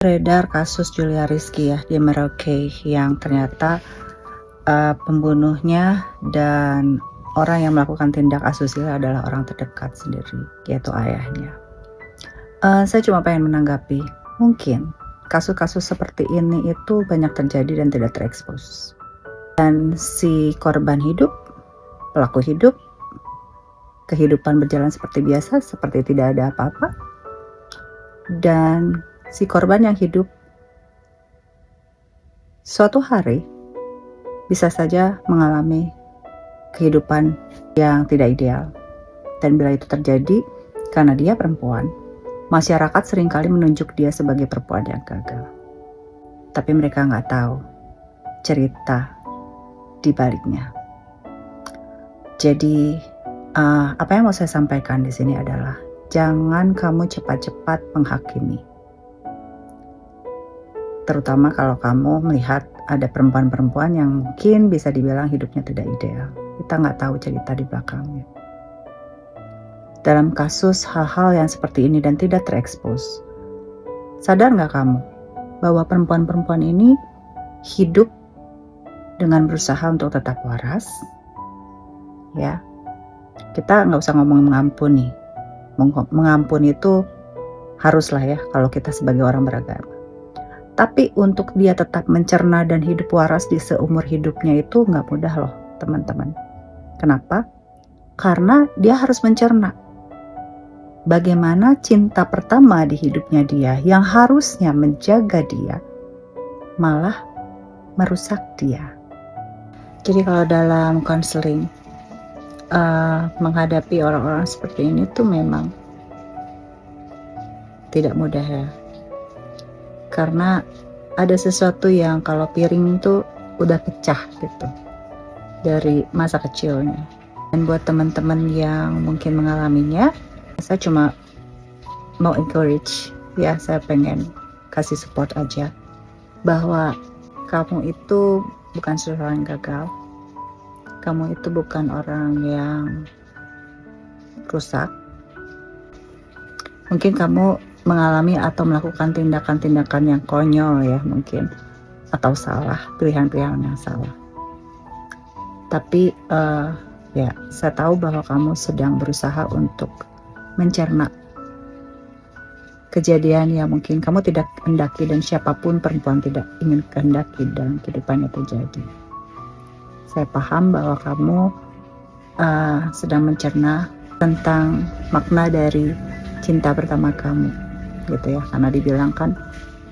Beredar kasus Julia Rizky ya di Merauke yang ternyata pembunuhnya dan orang yang melakukan tindak asusila adalah orang terdekat sendiri, yaitu ayahnya. Saya cuma pengen menanggapi, mungkin kasus-kasus seperti ini itu banyak terjadi dan tidak terekspos. Dan si korban hidup, pelaku hidup, kehidupan berjalan seperti biasa, seperti tidak ada apa-apa. Dan si korban yang hidup suatu hari bisa saja mengalami kehidupan yang tidak ideal. Dan bila itu terjadi karena dia perempuan, masyarakat seringkali menunjuk dia sebagai perempuan yang gagal. Tapi mereka nggak tahu cerita di baliknya. Jadi apa yang mau saya sampaikan di sini adalah jangan kamu cepat-cepat menghakimi. Terutama kalau kamu melihat ada perempuan-perempuan yang mungkin bisa dibilang hidupnya tidak ideal. Kita nggak tahu cerita di belakangnya. Dalam kasus hal-hal yang seperti ini dan tidak terekspos, sadar nggak kamu bahwa perempuan-perempuan ini hidup dengan berusaha untuk tetap waras? Ya, kita nggak usah ngomong mengampuni. Mengampuni itu haruslah ya kalau kita sebagai orang beragama. Tapi untuk dia tetap mencerna dan hidup waras di seumur hidupnya itu nggak mudah loh teman-teman. Kenapa? Karena dia harus mencerna bagaimana cinta pertama di hidupnya dia yang harusnya menjaga dia malah merusak dia. Jadi kalau dalam konseling menghadapi orang-orang seperti ini tuh memang tidak mudah ya. Karena ada sesuatu yang kalau piring itu udah pecah gitu dari masa kecilnya. Dan buat teman-teman yang mungkin mengalaminya, saya cuma mau encourage ya, saya pengen kasih support aja bahwa kamu itu bukan seorang yang gagal. Kamu itu bukan orang yang rusak. Mungkin kamu mengalami atau melakukan tindakan-tindakan yang konyol ya mungkin, atau salah, pilihan-pilihan yang salah. Tapi ya saya tahu bahwa kamu sedang berusaha untuk mencerna kejadian yang mungkin kamu tidak kehendaki dan siapapun perempuan tidak ingin kehendaki dalam kehidupannya terjadi. Saya paham bahwa kamu sedang mencerna tentang makna dari cinta pertama kamu gitu ya, karena dibilang kan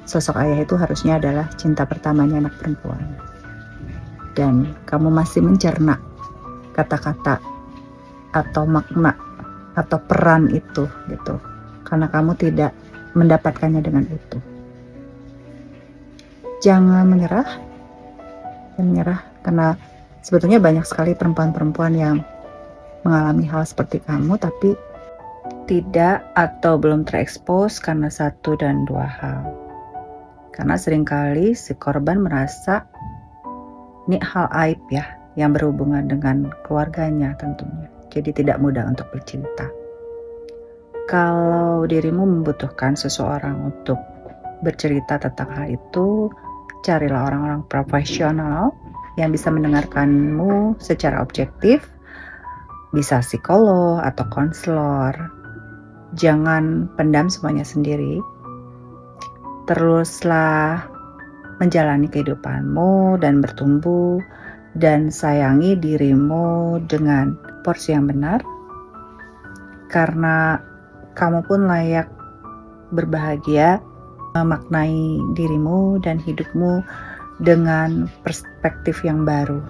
sosok ayah itu harusnya adalah cinta pertamanya anak perempuan, dan kamu masih mencerna kata-kata atau makna atau peran itu gitu, karena kamu tidak mendapatkannya dengan utuh. Jangan menyerah karena sebetulnya banyak sekali perempuan-perempuan yang mengalami hal seperti kamu tapi tidak atau belum terekspos karena satu dan dua hal. Karena seringkali si korban merasa ini hal aib ya yang berhubungan dengan keluarganya tentunya. Jadi tidak mudah untuk bercerita. Kalau dirimu membutuhkan seseorang untuk bercerita tentang hal itu, carilah orang-orang profesional yang bisa mendengarkanmu secara objektif, bisa psikolog atau konselor. Jangan pendam semuanya sendiri. Teruslah menjalani kehidupanmu dan bertumbuh dan sayangi dirimu dengan porsi yang benar. Karena kamu pun layak berbahagia, memaknai dirimu dan hidupmu dengan perspektif yang baru.